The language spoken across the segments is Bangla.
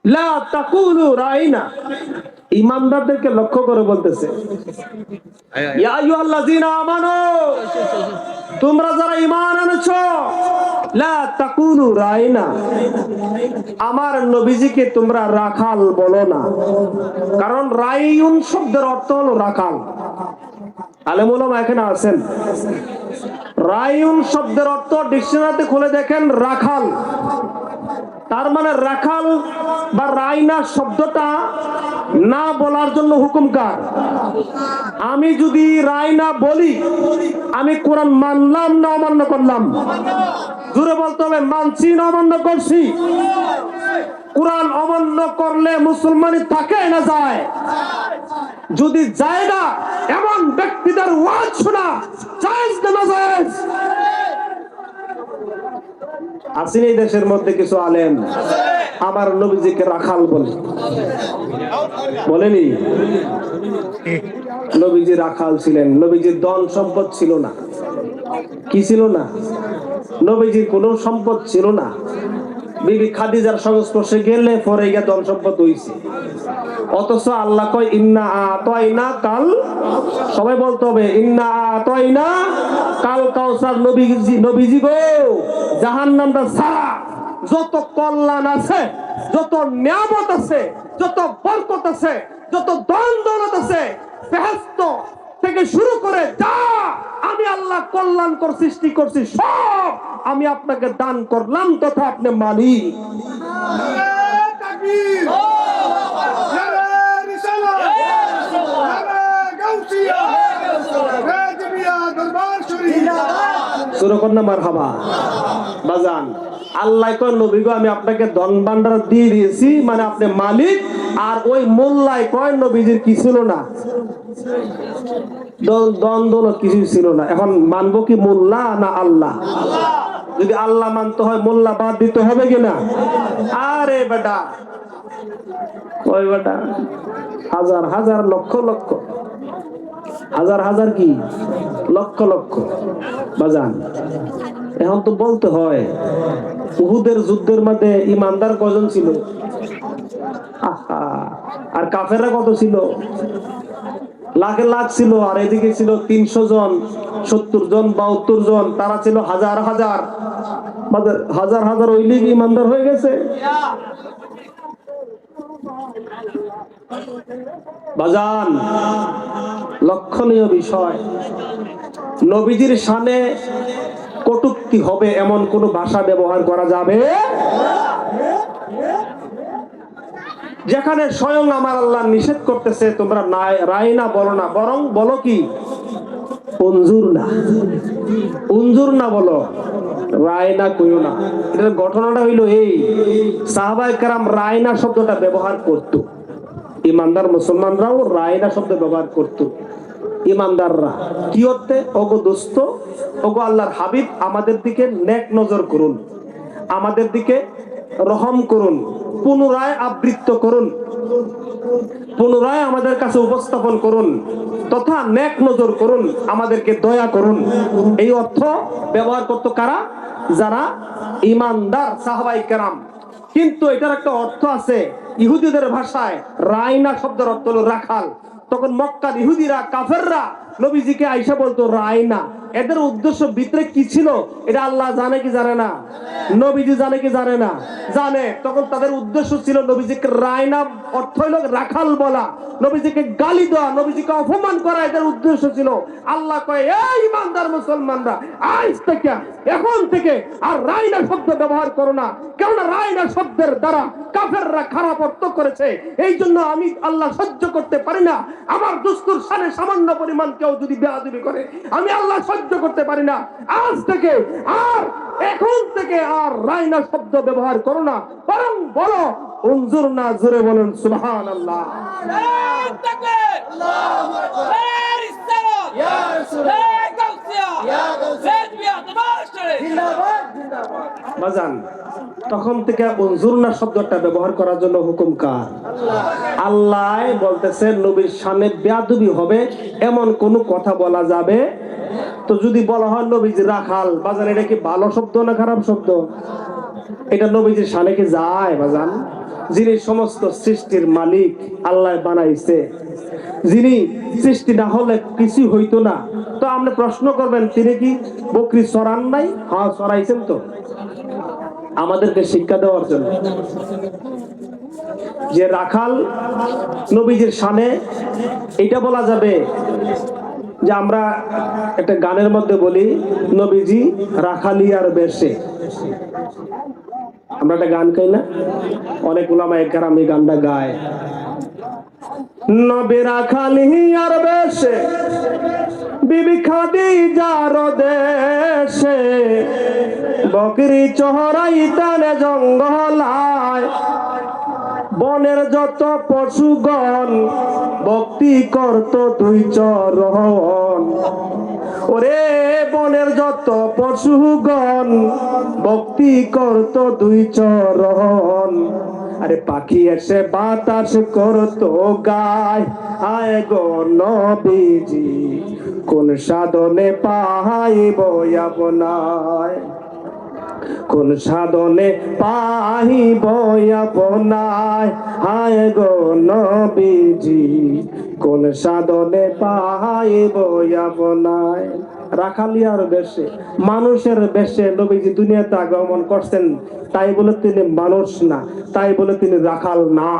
লা তাকুলু রাইনা, ঈমানদারদেরকে লক্ষ্য করে বলতেছে, ইয়া আইয়ুহাল্লাযীনা আমানু, তোমরা যারা ঈমান এনেছো, লা তাকুলু রাইনা, আমার নবীজিকে তোমরা রাখাল বলো না। কারণ রাইউন শব্দের অর্থ হলো রাখাল। আলেম ওলামা এখানে আছেন, রাইউন শব্দের অর্থ ডিকশনারিতে খুলে দেখেন রাখাল। তার মানে রাখাল বা রাইনা শব্দটা না বলার জন্য হুকুম কার? আমি যদি রাইনা বলি, আমি কোরআন মানলাম না অমান্য করলাম? জোরে বলতে হবে, মানছি না অমান্য করছি? কোরআন অমান্য করলে মুসলমানই থাকে না যায়? যদি যায় না, এমন ব্যক্তিদের ওয়াজ শোনা জায়েজ না নাজায়েজ? আসেন এই দেশের মধ্যে কিছু আলেম আমার নবীজিকে রাখাল বলে, বলেনি? নবীজি রাখাল ছিলেন, নবীজির ধন সম্পদ ছিল না। কি ছিল না? নবীজির কোনো সম্পদ ছিল না। বিবি খাদিজার সংস্পর্শে গেলে পরে গিয়ে ধন সম্পদ হইছে। অথচ আল্লাহ কয় ইন্না আতাইনা কাল, সবাই বলতে হবে ইন্না আতাইনা কাল কাউসার। নবীজি গো, জাহান্নামটা ছাড়া যত কল্যাণ আছে, যত নিয়ামত আছে, যত বরকত আছে, যত ধন দৌলত আছে, বেহেশত থেকে শুরু করে যা আমি আল্লাহ কল্যাণকর সৃষ্টি করছি, সব আমি আপনাকে দান করলাম, তথা আপনি মালিক। বাজান, আল্লাহ কয় নবী গো, আমি আপনাকে ধন ভান্ডার দিয়ে দিয়েছি, মানে আপনি মালিক। আর ওই মোল্লায় কয় নবীজির কি ছিল না? ধন দৌলত কিছুই ছিল না। এখন মানবো কি মোল্লা না আল্লাহ? যদি আল্লাহ মানতে হয়, মোল্লা বাদ দিতে হবে কিনা? আরে বেটা, ওই বেটা হাজার হাজার লক্ষ লক্ষ, হাজার হাজার কি লক্ষ লক্ষ বাজান। এখন তো বলতে হয়, উহুদের যুদ্ধের মধ্যে ইমানদার কজন ছিল? আর কাফেররা কত ছিল? লাখে লাখ ছিল। আর এদিকে ছিল 300 জন, 70 জন, 72 জন। তারা ছিল হাজার হাজার, হাজার হাজার। ওই লিগ ইমানদার হয়ে গেছে বাজান। লক্ষণীয় বিষয়, নবীজির শানে কটূক্তি হবে এমন কোন ভাষা ব্যবহার করা যাবে যেখানে স্বয়ং আমার আল্লাহ নিষেধ করতেছে তোমরা রাইনা বলো না, বরং বলো কি? উনজুর না। উনজুর না বলো, রায়না কইও না। এটার ঘটনাটা হইলো এই, সাহাবায়ে কেরাম রায়না শব্দটা ব্যবহার করত। ইমানদার মুসলমানরাও রায়না শব্দ ব্যবহার করত। ইমানদাররা কি করতে? ওগো দোস্ত, ওগো আল্লাহর হাবিব, আমাদের দিকে নেক নজর করুন, আমাদের দিকে রহম করুন, পুনরায় আবৃত্ত করুন, পুনরায় আমাদের কাছে উপস্থাপন করুন, তথা নেক নজর করুন, আমাদেরকে দয়া করুন। এই অর্থ ব্যবহার করত কারা? যারা ইমানদার সাহাবায়ে কেরাম। কিন্তু এটার একটা অর্থ আছে, ইহুদিদের ভাষায় রাইনা শব্দের অর্থ হলো রাখাল। তখন মক্কার ইহুদিরা, কাফেররা নবীজিকে আইসা বলতো রাইনা। এদের উদ্দেশ্য ভিতরে কি ছিল এটা আল্লাহ জানে কি জানে না? নবীজি জানে কি জানে না? জানে। তখন তাদের উদ্দেশ্য ছিল নবীজিকে রাইনা অর্থ হলো রাখাল বলা, নবীজিকে গালি দেওয়া, নবীজিকে অপমান করা এদের উদ্দেশ্য ছিল। আল্লাহ কয়, এই ইমানদার মুসলমানরা, আজ থেকে, এখন থেকে আর রাইনা শব্দ ব্যবহার করো না। কেননা রাইনা শব্দের দ্বারা কাফেররা খারাপ অর্থ করেছে। এই জন্য আমি আল্লাহ সহ্য করতে পারি না। আমার দুস্তুর শানে সামান্য পরিমাণ কেউ যদি বেয়াদবি করে, আমি আল্লাহ সহ্য করতে পারি না। আজ থেকে আর এখন থেকে আর রাইনা শব্দ ব্যবহার করো না, বরং বলো উনজুর না। জোরে বলেন সুবহানাল্লাহ। বাজান, তখন থেকে উনজুর না শব্দটা ব্যবহার করার জন্য হুকুম কার? আল্লাহ বলতেছেন নবীর শানে বেয়াদবি হবে এমন কোন কথা বলা যাবে। তো যদি বলা হয় নবীজি রাখাল, বাজান, এটা কি ভালো শব্দ না খারাপ শব্দ? এটা নবীজির শানে কি যায় বাজান? যিনি সমস্ত সৃষ্টির মালিক, আল্লাহ বানাইছে, যিনি সৃষ্টি না হলে কিছু হইতো না। তো আপনি প্রশ্ন করবেন তিনি কি বকরি চড়ান নাই? হ্যাঁ চড়াইছেন তো, আমাদেরকে শিক্ষা দেওয়ার জন্য। যে রাখাল নবীজির শানে, এটা বলা যাবে যে আমরা একটা গানের মধ্যে বলি নবীজি রাখালিয়ার বেশে। আমরা একটা গান গাই না, অনেক উলামায়ে কেরাম এই গানটা গায়, নবী রাখালিয়ার বেশে বিবি খাদিজার দেশে বকরি চড়াইতেন জঙ্গলায়, বনের যত পশুগণ ভক্তি করত দুই চরণ। ওরে বনের যত পশুগণ ভক্তি করত দুই চরণ। আরে পাখি এসে বাতাস করত গায়, আয় গো নবীজি কোন সাধনে পাইব আপনায়, কোন সাধনে পাইব আপনায়, হায় গো নবীজি কোন সাধনে পাইব আপনায়। রাখালিয়ার বেশে, মানুষের বেশে নবীজি দুনিয়াতে আগমন করছেন, তাই বলে তিনি মানুষ না, তাই বলে তিনি রাখাল না।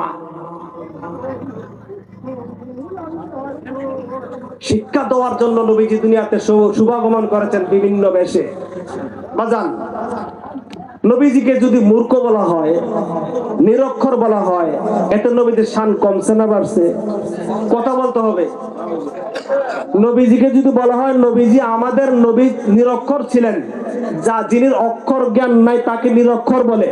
শিক্ষা দেওয়ার জন্য নবীজি দুনিয়াতে শুভাগমন করেছেন বিভিন্ন বেশে। বাজান, নবীজিকে যদি মূর্খ বলা হয়, নিরক্ষর বলা হয়, এতে নবীদের শান কমছে না বাড়ছে? কথা বলতে হবে। নবীজিকে যদি বলা হয় নবীজি আমাদের নবী নিরক্ষর ছিলেন, যা যিনি অক্ষর জ্ঞান নাই তাকে নিরক্ষর বলে।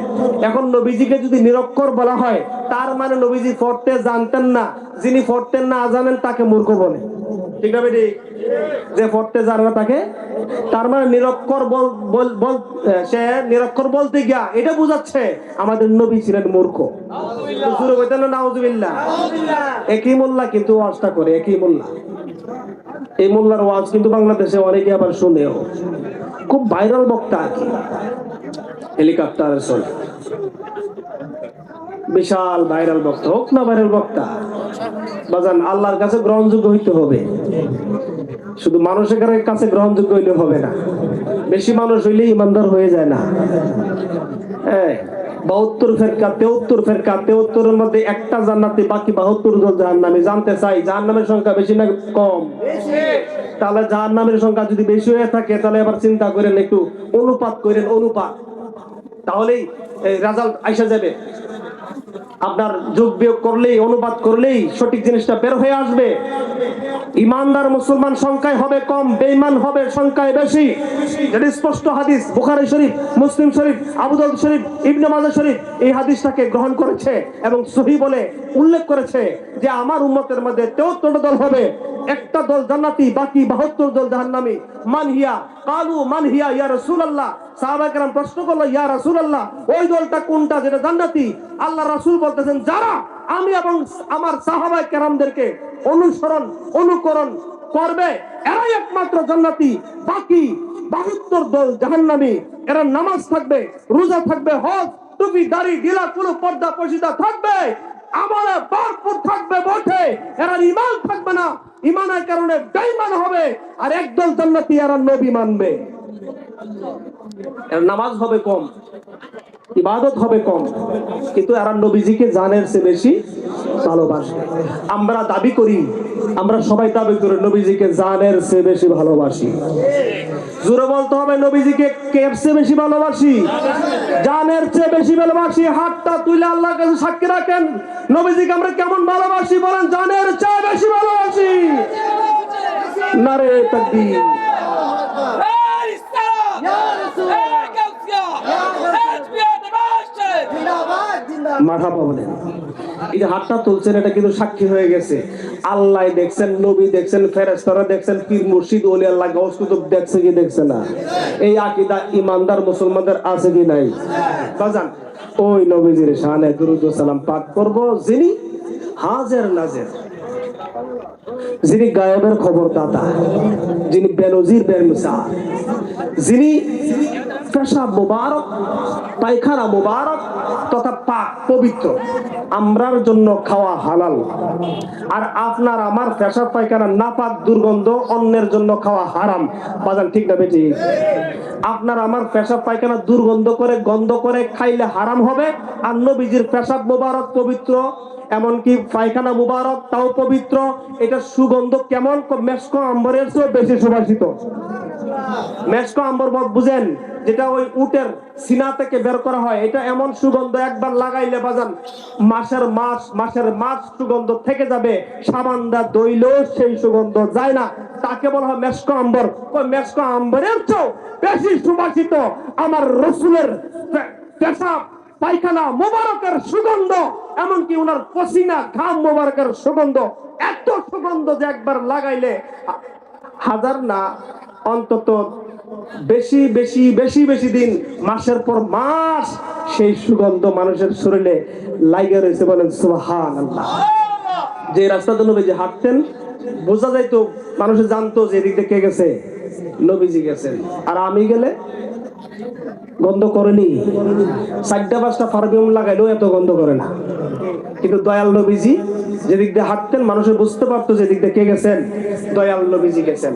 এখন নবীজিকে যদি নিরক্ষর বলা হয় তার মানে নবীজি পড়তে জানতেন না, যিনি পড়তেন না জানেন তাকে মূর্খ বলে। ঠিক না বেটি? যে পড়তে জানে না তাকে, তার মানে নিরক্ষর সে নিরক্ষর বলতে গিয়া এটা বুঝাচ্ছে আমাদের নবী ছিলেন মূর্খ। শুরু করতেন না নাউজুবিল্লাহ। একই মোল্লা কিন্তু ওয়াজটা করে, একই মোল্লা। এই মোল্লার ওয়াজ কিন্তু বাংলাদেশে অনেকে আবার শুনেও, খুব ভাইরাল বক্তা আর কি, হেলিকপ্টারে চলে, বিশাল ভাইরাল বক্তা। হোক না ভাইরাল বক্তা, বাজান আল্লাহর কাছে গ্রহণযোগ্য হইতে হবে। শুধু মানুষের কাছে গ্রহণযোগ্য হইলে হবে না, বেশি মানুষ হইলে ইমানদার হয়ে যায় না। 72 ফেরকা 73 ফেরকা, 73-এর মধ্যে একটা জান্নাতি, বাকি 72 জন জাহান্নামী। জানতে চাই জাহান্নামের সংখ্যা বেশি না কম? তাহলে জাহান্নামের সংখ্যা যদি বেশি হয়ে থাকে তাহলে এবার চিন্তা করেন, একটু অনুপাত করেন, অনুপাত, তাহলেই রেজাল্ট আইসা যাবে। আপনার যোগ বিয়োগ করলেই, অনুপাত করলেই সঠিক জিনিসটা বের হয়ে আসবে। ইমানদার মুসলমান সংখ্যায় হবে কম, বেঈমান হবে সংখ্যায় বেশি। যেটা স্পষ্ট হাদিস, বুখারী শরীফ, মুসলিম শরীফ, আবু দাউদ শরীফ, ইবনে মাজাহ শরীফ এই হাদিসটাকে গ্রহণ করেছে এবং সহিহ বলে উল্লেখ করেছে যে আমার উম্মতের মধ্যে 73 দল হবে, একটা দল জান্নাতি, বাকি 72 দল জাহান্নামী। মান হিয়া? কালু মান হিয়া ইয়া রাসূলুল্লাহ। সাহাবায়ে কেরাম প্রশ্ন করলো, ইয়া রাসূলুল্লাহ ওই দলটা কোনটা যেটা জান্নাতি? আল্লাহ রাসূল বলতেছেন, যারা আমি এবং আমার সাহাবায়ে কেরামদেরকে অনুকরণ করবে এরাই একমাত্র জান্নাতি, বাকি 72 দল জাহান্নামী। এরা নামাজ থাকবে, রোজা থাকবে, হজ, টুপি, দাড়ি, ঢিলা, কোনো পর্দা পর্দা থাকবে, আমলে ভরপুর থাকবে বটে, এরা ঈমান থাকবে না, ঈমানের কারণে বেঈমান হবে। আর একদল জান্নাতি, এরা নবী মানবে। এর নামাজ হবে কম, ইবাদত হবে কম, কিন্তু এরা নবীজিকে জানের চেয়ে বেশি ভালোবাসে। আমরা দাবি করি, আমরা সবাই দাবি করি নবীজিকে জানের চেয়ে বেশি ভালোবাসি। জোরে বলতে হবে, নবীজিকে কের চেয়ে বেশি ভালোবাসি? জানের চেয়ে বেশি ভালোবাসি। হাতটা তুলে আল্লাহর কাছে সাক্ষী রাখেন, নবীজিকে আমরা কেমন ভালোবাসি বলেন? জানের চেয়ে বেশি ভালোবাসি। নারে তাকবীর। মারহাবা বলেন। এই যে হাতটা তুলছেন এটা কিন্তু সাক্ষী হয়ে গেছে, আল্লাহ দেখছেন, নবী দেখছেন, ফেরেশতারা দেখছেন, পীর মুর্শিদ ওলি আল্লাহ গাউস কুতুব দেখছে কি দেখছে না? এই আকীদা ইমানদার মুসলমানদের আছে কি নাই? বাজান ওই নবীজির শানে দুরূদ ও সালাম পাঠ করব যিনি হাজির নাজির, যিনি গায়েবের খবর দাতা, যিনি বেনজির বেমিসাল, যিনি পেশাব মুবারক, পায়খানা মুবারক তথা পাক পবিত্র, আমরার জন্য খাওয়া হালাল। আর আপনার আমার পেশাব পায়খানা নাপাক দুর্গন্ধ, অন্যের জন্য খাওয়া হারাম। বাজান ঠিক না বেটি? আপনার আমার পেশাব পায়খানা দুর্গন্ধ করে গন্ধ করে খাইলে হারাম হবে, আর নবীজির পেশাব মুবারক পবিত্র, এমনকি পায়খানা মুবারক তাও পবিত্র। এটা সুগন্ধ কেমন? মেশকো আম্বরের চেয়ে বেশি সুবাসিত। মেশকো আম্বর বুঝেন, যেটা ওই উটের সিনা থেকে বের করা হয়, এটা এমন সুগন্ধ একবার লাগাইলে বাজান মাসের মাস সুগন্ধ থেকে যাবে, সাবানদা দইলেও সেই সুগন্ধ যায় না। তাকে বলা হয় মেশকো আম্বর। ওই মেশকো আম্বরের চেয়ে বেশি সুবাসিত আমার রসুলের পেশাব পায়খানা মোবারকের সুগন্ধ, এমনকি ওনার পসিনা ঘাম মোবারকের সুগন্ধ, এত সুগন্ধ যে একবার লাগাইলে হাজার না অন্তত বেশি বেশি বেশি বেশি দিন, মাসের পর মাস সেই সুগন্ধ মানুষের শরীরে লাইগা রয়েছে। বলেন সুবহানাল্লাহ। যে রাস্তাতে নবীজি হাঁটতেন বোঝা যাইতো, মানুষে জানতো যে এদিক দিয়ে কে গেছে, নবীজি গেছেন। আর আমি গেলে গন্ধ করেনি, 4-5টা পারফিউম লাগাইলেও এত গন্ধ করে না। কিন্তু দয়াল নবীজি যেদিক দিয়ে হাঁটতেন মানুষে বুঝতে পারতো যে এদিক দিয়ে কে গেছেন, দয়াল নবীজি গেছেন।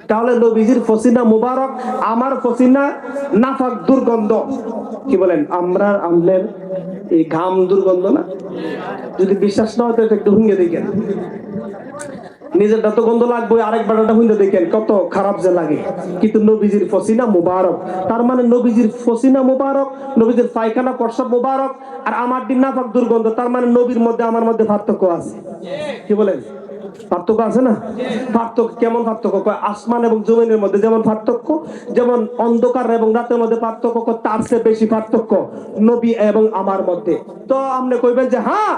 তাহলে নবীজির পসিনা মুবারক, আমার পসিনা নাফাক দুর্গন্ধ। কি বলেন? আমাদের এই ঘাম দুর্গন্ধ না? যদি বিশ্বাস না হয় তো একটু হুঙ্গে দেখেন, নিজেরটা তো গন্ধ লাগবে, আরেকবার হুঙ্গে দেখেন কত খারাপ যে লাগে। কিন্তু নবীজির পসিনা মুবারক, তার মানে নবীজির পসিনা মুবারক, নবীজির পায়খানা প্রস্রাব মুবারক, আর আমার দিন নাফাক দুর্গন্ধ। তার মানে নবীর মধ্যে আমার মধ্যে পার্থক্য আছে। কি বলেন? পার্থক্য আছে না? পার্থক্য কেমন? পার্থক্য আসমান এবং জমিনের মধ্যে যেমন পার্থক্য, যেমন অন্ধকার এবং রাতের মধ্যে পার্থক্য, তার চেয়ে বেশি পার্থক্য নবী এবং আমার মধ্যে। তো আপনি কইবেন যে হ্যাঁ,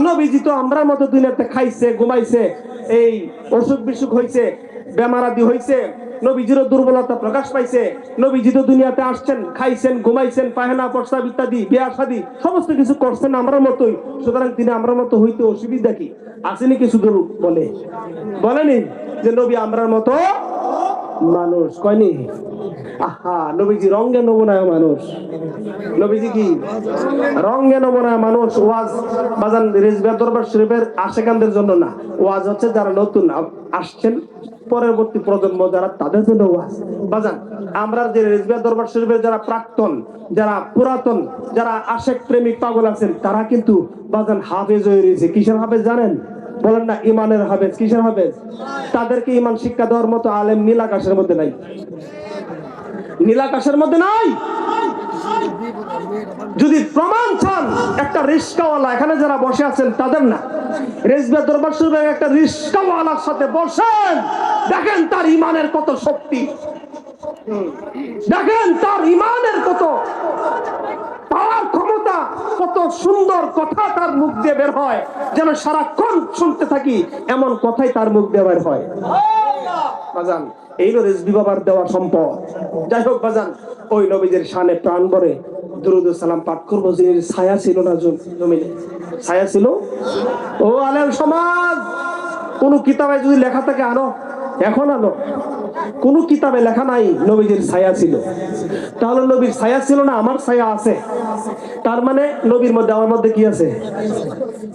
নবীজি তো আমরার মতো দুনিয়াতে খাইছে, ঘুমাইছে, এই অসুখ বিসুখ হয়েছে, বেমারাদি হয়েছে, নবীজিরও দুর্বলতা প্রকাশ পাইছে। নবীজি তো দুনিয়াতে আসছেন, খাইছেন, ঘুমাইছেন, পায়খানা প্রস্রাব ইত্যাদি বিয়া শাদী সমস্ত কিছু করছেন আমরা মতোই। সুতরাং তিনি আমরা মতো হইতে অসুবিধা কি? আসেনি কি? শুধু বলেনি যে নবী আমরার মতো মানুষ, কয়নি? আহা, নবীজি রঙে নমুনায় মানুষ। নবীজি কি রঙে নমুনায় মানুষ। ওয়াজ বাজান রিজভিয়া দরবার শরীফের আশেকানদের জন্য না, ওয়াজ হচ্ছে যারা নতুন আসছেন, পরবর্তী প্রজন্ম যারা, তাদের জন্য ওয়াজ। বাজান আমরা যে রিজভিয়া দরবার শরীফের যারা প্রাক্তন, যারা পুরাতন, যারা আশেক প্রেমিক পাগল আছেন, তারা কিন্তু বাজান হাফেজ হয়ে রয়েছে। কিসের হাফেজ জানেন? বলেন না, ইমানের হাফেজ। কিসের হাফেজ? তাদেরকে ইমান শিক্ষা দেওয়ার মতো আলেম নীল আকাশের মধ্যে নাই, নীল আকাশের মধ্যে নাই। যদি প্রমাণ চান, একটা রিস্কাওয়ালা এখানে যারা বসে আছেন তাদের না, রিজভিয়া দরবার শরীফের একটা রিস্কাওয়ালার সাথে বসেন, দেখেন তার ইমানের কত শক্তি, দেখেন তার ইমানের কত পাওয়ার ক্ষমতা, কত সুন্দর কথা তার মুখ দিয়ে বের হয়, যেন সারাক্ষণ শুনতে থাকি এমন কথাই তার মুখ দিয়ে বের হয়। বাজান এই রিজভী বাবার দেওয়া সম্পদ। যাই হোক বাজান, ওই নবীদের শানে প্রাণ ভরে দুরূদ ও সালাম পাঠ করবো। যিনি ছায়া ছিল না জমিনে, ছায়া ছিল। ও আলেম সমাজ, কোন কিতাবে যদি লেখা থাকে আনো, এখন আনো। কোন কিতাবে লেখা নাই নবীজির ছায়া ছিল। তাহলে নবীর ছায়া ছিল না, আমার ছায়া আছে। তার মানে নবীর মধ্যে আমার মধ্যে কি আছে?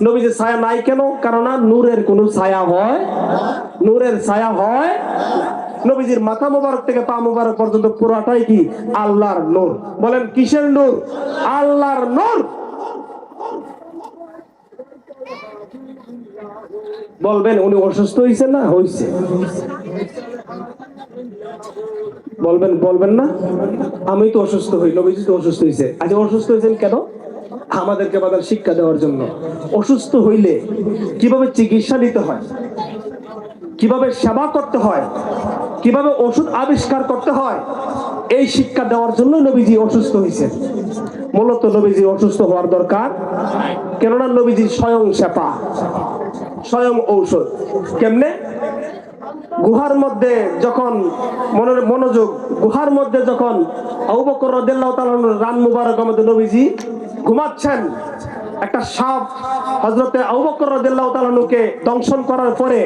নবীজির ছায়া নাই কেন? কারণ নূরের কোন ছায়া হয়, নূরের ছায়া হয়। নবীজির মাথা মোবারক থেকে পা মোবারক পর্যন্ত পুরাটাই কি? আল্লাহর নূর। বলেন কিসের নূর? আল্লাহর নূর। বলবেন উনি অসুস্থ হয়েছে না? হয়েছে। বলবেন না? আমি তো অসুস্থ হই, নবীজি তো অসুস্থ হয়েছে। আচ্ছা, অসুস্থ হয়েছেন কেন? আমাদেরকে বাজার শিক্ষা দেওয়ার জন্য। অসুস্থ হইলে কিভাবে চিকিৎসা নিতে হয়, কিভাবে সেবা করতে হয়, কিভাবে ওষুধ আবিষ্কার করতে হয়, এই শিক্ষা দেওয়ার জন্য নবীজি অসুস্থ হয়েছে। মূলত নবীজি অসুস্থ হওয়ার দরকার, কেননা নবীজি স্বয়ং সেবা, স্বয়ং ঔষধ। কেমনে? গুহার মধ্যে যখন মনোযোগ, গুহার মধ্যে যখন আবু বকর রাদিয়াল্লাহু তাআলা রান মুবারক মধ্যে নবীজি ঘুমাচ্ছেন, একটা সাপ হযরতে আবু বকর রাদিয়াল্লাহু তাআলাকে দংশন করার পরে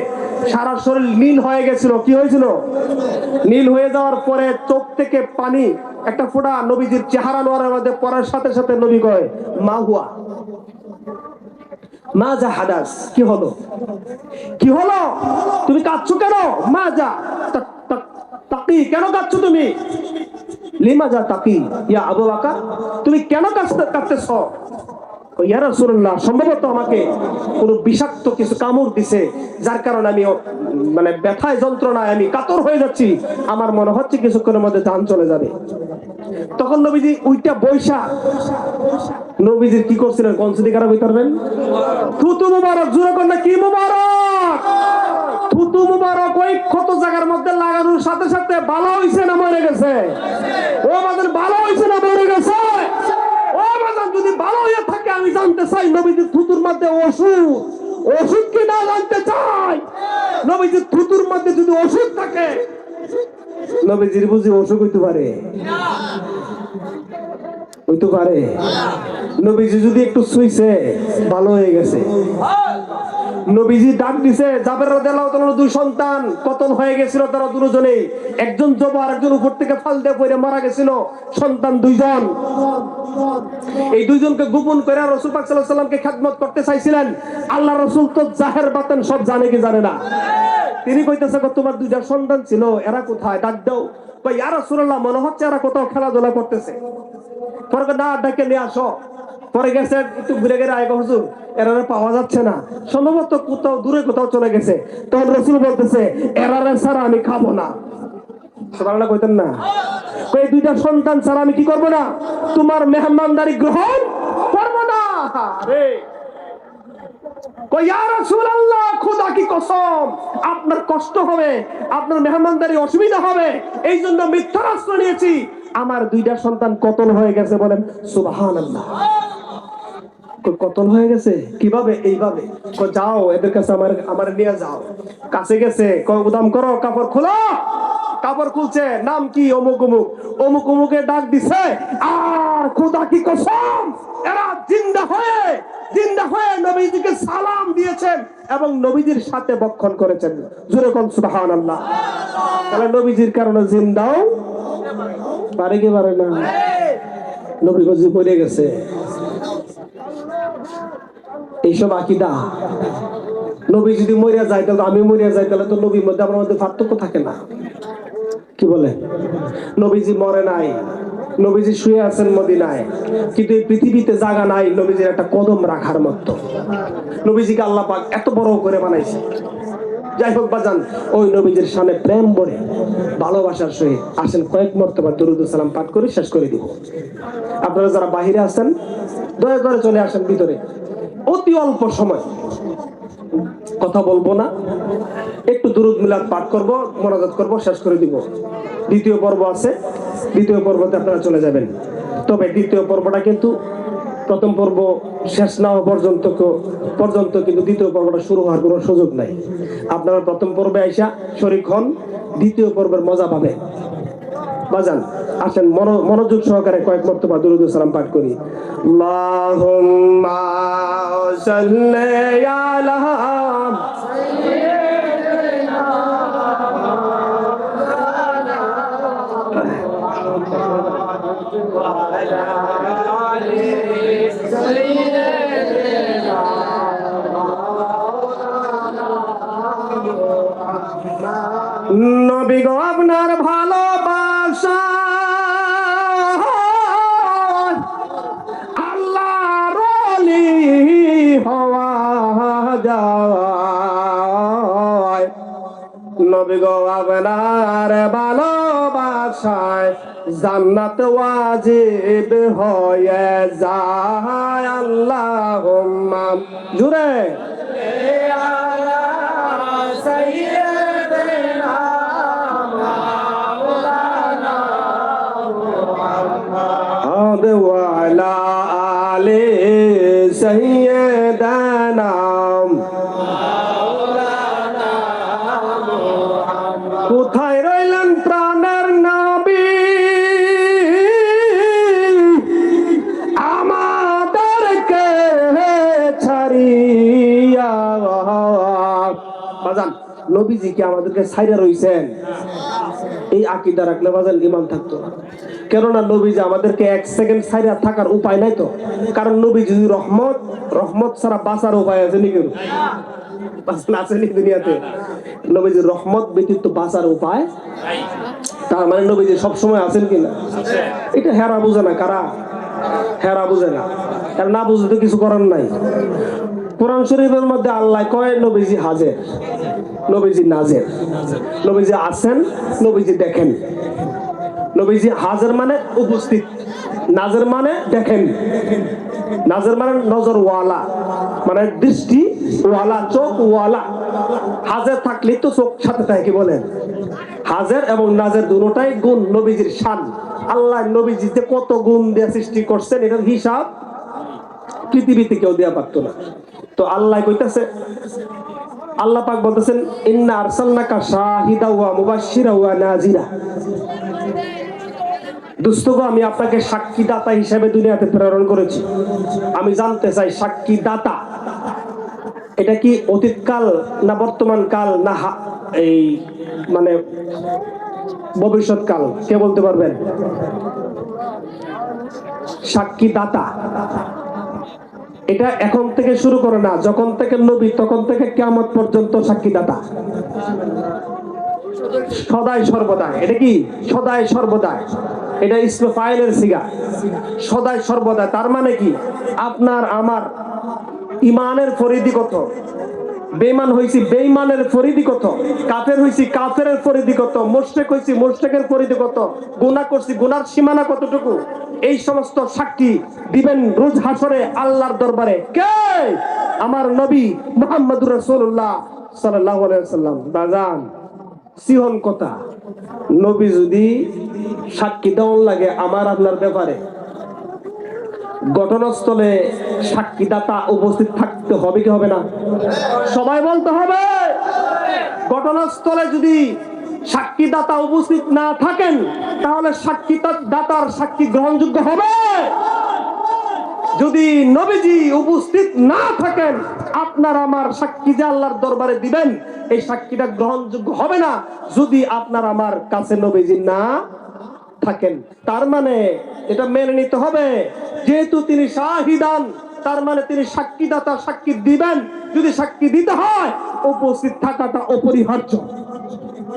সারা শরীর নীল হয়ে গেছিল। কি হয়েছিল? নীল হয়ে যাওয়ার পরে চোখ থেকে পানি একটা ফোঁটা নবীজির চেহারা নোয়ারের মধ্যে পড়ার সাথে সাথে নবী কয় মা হুয়া, মা যা হাদাস, কি হলো, কি হলো, তুমি কাঁদছো কেন? মা যা তাকি, কেন কাঁদছো তুমি? লিমা যা তাকি ইয়া আবু বকর, তুমি কেন কাঁদতেছ? ইয়া রাসূলুল্লাহ, সম্ভবত আমাকে কোনো বিষাক্ত কিছু কামড় দিছে, যার কারণে আমি মানে ব্যথায় যন্ত্রণায় আমি কাতর হয়ে যাচ্ছি, আমার মনে হচ্ছে কিছুক্ষণের মধ্যে জান চলে যাবে। তখন নবীজি উইটা বৈশা নবীজির কি করছিলেন কোন সিদি খারাপ হইতে পারবেন? থুতু মুবারক, জোরে কর না কি মুবারক? থুতু মুবারক ওই ক্ষত জায়গার মধ্যে লাগানোর সাথে সাথে ভালো হইছে না মরে গেছে? ও আমাদের ভালো হইছে না মরে গেছে? ও আমাদের যদি ভালো হয়ে থাকে আমি জানতে চাই নবীজির থুতুর মধ্যে ওষুধ, ওষুধ কি না জানতে চাই। নবীজির থুতুর মধ্যে যদি ওষুধ থাকে, নবীজির বুঝি অসুখ হইতে পারে? হইতে পারে? নবীজি যদি একটু শুইছে ভালো হয়ে গেছে। নবীজি ডাক দিছে, জাবের রাদিয়াল্লাহু তাআলা দুই সন্তান পতন হয়ে গেছিল, তারা দুজনেই, একজন জব আর একজন উপর থেকে ফাল দিয়ে পড়ে মারা গেছিল, সন্তান দুইজন। এই দুইজনকে গোপন করে রাসূল পাক সাল্লাল্লাহু আলাইহি ওয়াসাল্লামকে খেদমত করতে চাইছিলেন। আল্লাহ রাসূল তো জাহের বাতেন সব জানে কি জানে না? তিনি কইতেছে তোমার দুইটা সন্তান ছিল, এরা কোথায়? ডাক দাও। কই ইয়া রাসূলুল্লাহ, মনে হচ্ছে এরা কোথাও খেলাধুলা করতেছে। পরে না, ডাকে নিয়ে আসো। পরে গেছে, একটু ঘুরে ঘুরে আয়, হুজুর এরা পাওয়া যাচ্ছে না, সম্ভবত কোথাও দূরে কোথাও চলে গেছে। তখন রাসূল বলতেছে এরারে ছাড়া আমি খাবো না। সুবহানাল্লাহ কইতেন না? কই দুইটা সন্তান ছাড়া আমি কি করব না? তোমার মেহমানদারি গ্রহণ করব না। আরে কই ইয়া রাসূলুল্লাহ, খোদা কি কসম, আপনার কষ্ট হবে, আপনার মেহমানদারি অসুবিধা হবে, এই জন্য মিথ্যার আশ্রয় নিয়েছি। আমার দুইটা সন্তান কতল হয়ে গেছে, বলেন সুবহানাল্লাহ। কতল হয়ে গেছে কিভাবে? এইভাবে যাও এদের কাছে, আমার নিয়ে যাও। কাছে গেছে, উদাম করো, কাপড় খোলো। কাপড় খুলছে, নাম কি? অমুক অমুক। অমুক অমুকে ডাক দিছে, আর খোদা কি কসম, এরা জিন্দা হয়ে নবীজিকে সালাম দিয়েছেন এবং নবীজির সাথে বক্ষণ করেছেন। জোরে কোন সুবহানাল্লাহ। তাহলে নবীজির কারণে জিন্দাও পারে কি পারে না? নবী গজি পড়ে গেছে। এইসব আকীদা, নবী যদি মরিয়া যায় তাহলে আমি মরিয়া যাই, তাহলে তো নবীর মধ্যে আমার মধ্যে পার্থক্য থাকে না। কি বলে? নবীজি মরে নাই, নবীজি শুয়ে আছেন মদিনায়, কিন্তু এই পৃথিবীতে জায়গা নাই নবীজির একটা কদম রাখার মতো। নবীজিকে আল্লাহ পাক এত বড় করে বানাইছে। যাই হোক বাজান, ওই নবীজির সামনে প্রেম ভরে ভালোবাসার সহিত আসেন কয়েক মর্তবা দরুদ সালাম পাঠ করে শেষ করে দিব। আপনারা যারা বাহিরে আছেন দয়া করে চলে আসেন ভিতরে, অতি অল্প সময়, কথা বলবো না, একটু দুরুদ মিলাদ পাঠ করব, মোনাজাত করব, শেষ করে দিব। দ্বিতীয় পর্ব আছে, দ্বিতীয় পর্বতে আপনারা চলে যাবেন। তবে দ্বিতীয় পর্বটা কিন্তু প্রথম পর্ব শেষ না হওয়া পর্যন্ত কিন্তু দ্বিতীয় পর্বটা শুরু হওয়ার কোনো সুযোগ নাই। আপনারা প্রথম পর্বে আইসা শরীক হন, দ্বিতীয় পর্বের মজা পাবেন। বাজান আসেন, মনোযোগ সহকারে কয়েক মর্তবা দুরূদ সালাম পাঠ করি। আল্লাহুম্মা সাল্লি আলা নবী গো, আপনার ভালোবাসা আল্লাহর ওলি হওয়া যায়। নবী গো, আপনার ভালোবাসায় জান্নাত ওয়াজিব হয়ে যায়। আল্লাহুম্মা জুরে ওয়ালা আলে সাইয়্যিদানা কোথায় রইলেন প্রাণের নবী, আমাদেরকে ছাড়িয়া। বাজান নবীজি কি আমাদেরকে ছাইরা রইছেন? এই আকীদা রাখলে বাজান ঈমান থাকতো না। কেননা নবীজি আমাদেরকে এক সেকেন্ড ছাইরা থাকার উপায় নাই তো। কারণ নবী যদি রহমত ছাড়া বাঁচার উপায় আছে নাকি? আসেনি দুনিয়াতে। নবীজির রহমত ব্যতীত বাঁচার উপায়, তার মানে নবীজি সবসময় আছেন কিনা? এটা হেরা বুঝে না। কারা হেরা বুঝে না? আর না বুঝলে তো কিছু করার নাই। কোরআন শরীফের মধ্যে আল্লাহ কয় নবীজি হাজের, নবীজি নাজের, নবীজি আছেন, নবীজি দেখেন। নবীজি হাজের মানে উপস্থিত, নাজের মানে দেখেন। নাজের মানে নজর ওয়ালা, মানে দৃষ্টি ওয়ালা, চোখ ওয়ালা। হাজের থাকলেই তো চোখ সাথে থাকে, কি বলেন? হাজের এবং নাজের দুটোটাই গুণ নবীজির শান। আল্লাহ নবীজিতে কত গুণ দিয়ে সৃষ্টি করছেন, এটার হিসাব পৃথিবীতে কেউ দেয়া পারতো না। তো আল্লাহ কইতাছে, আল্লাহ পাক বলতেছেন, ইন্না আরসালনাকা শাহিদা ওয়া মুবাশশিরা ওয়া নাযিরা। দোস্তগো, আমি আপনাকে সাক্ষী দাতা হিসেবে দুনিয়াতে প্রেরণ করেছি। আমি জানতে চাই, সাক্ষী দাতা এটা কি অতীতকাল না বর্তমান কাল না এই মানে ভবিষ্যৎকাল? কে বলতে পারবেন? সাক্ষী দাতা এটা এখন থেকে শুরু করে না, যখন থেকে নবী তখন থেকে কিয়ামত পর্যন্ত সাক্ষী দাতা, সদাই সর্বদাই। এটা কি সদাই সর্বদাই? এটা ইসমে ফাইলের সিগা, সদাই সর্বদা। তার মানে কি, আপনার আমার ইমানের পরিধি কত, বেঈমান হইছি বেঈমানের পরিধি কত, কাফের হইছি কাফেরের পরিধি কত, মুশরিক হইছি মুশরিকের পরিধি কত, গুনাহ করছি গুনার সীমানা কতটুকু, এই সমস্ত সাক্ষী দিবেন রোজ হাসরে আল্লাহর দরবারে কে? আমার নবী মুহাম্মদুর রাসূলুল্লাহ সাল্লাল্লাহু আলাইহি ওয়াসাল্লাম। বাজান সিহন কথা, নবী যদি সাক্ষী দেওয়ার লাগে আমার আপনার ব্যাপারে, ঘটনাস্থলে সাক্ষীদাতা উপস্থিত থাকতে হবে কি হবে না? সবাই বলতে হবে। ঘটনাস্থলে যদি সাক্ষীদাতা উপস্থিত না থাকেন, তাহলে সাক্ষীদাতার সাক্ষী গ্রহণযোগ্য হবে? যদি নবীজি উপস্থিত না থাকেন, আপনার আমার সাক্ষী যে আল্লাহর দরবারে দিবেন, এই সাক্ষীটা গ্রহণযোগ্য হবে না যদি আপনার আমার কাছে নবীজি না থাকেন। তার মানে এটা মেনে নিতে হবে, যেহেতু তিনি শাহিদান, তার মানে তিনি সাক্ষীদাতা, সাক্ষী দিবেন। যদি সাক্ষী দিতে হয়, উপস্থিত থাকাটা অপরিহার্য।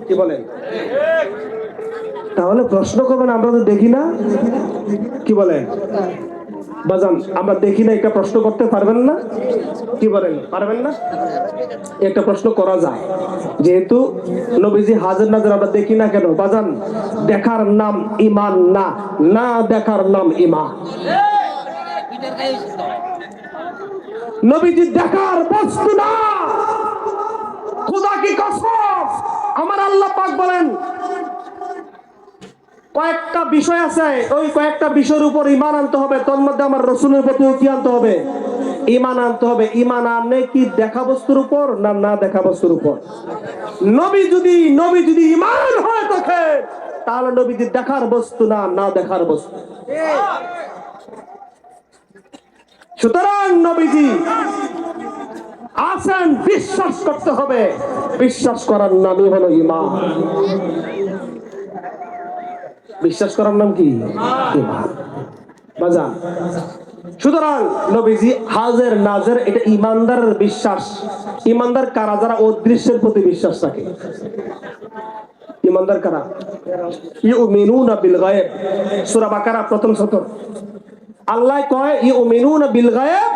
কি বলেন? তাহলে প্রশ্ন করবেন, আমরা তো দেখি না। কি বলেন বাজান? আমরা দেখি না, একটা প্রশ্ন করতে পারবেন না? কি বলেন, পারবেন না? একটা প্রশ্ন করা যায়, যেহেতু নবীজি হাজির নাজির আমরা দেখি না কেন? বাজান, দেখার নাম ঈমান না, না দেখার নাম ঈমান। নবীজি দেখার বস্তু না। খোদা কি কসম, আমার আল্লাহ পাক বলেন কয়েকটা বিষয় আছে, ওই কয়েকটা বিষয়ের উপর ঈমান আনতে হবে। তোর মধ্যে আমার রাসূলের প্রতি কি আনতে হবে? ঈমান আনতে হবে। ঈমান আনলে কি দেখা বস্তুর উপর না না দেখা বস্তুর উপর? নবী যদি ঈমান হয় থাকে, তাহলে নবীজি দেখার বস্তু না, না দেখার বস্তু। সুতরাং নবীজি আছেন, বিশ্বাস করতে হবে। বিশ্বাস করার নামই হলো ঈমান। বিশ্বাস করার নাম কি? ঈমান। বাজান, সুতরাং নবীজি হাজির নাজির, এটা ঈমানদারের বিশ্বাস। ঈমানদার কারা? যারা অদৃশ্যের প্রতি বিশ্বাস রাখে। ঈমানদার কারা? ইউমিনুনা বিল গায়ব, সূরা বাকারা প্রথম সূরা। আল্লাহ কয় ইউমিনুনা বিল গায়ব,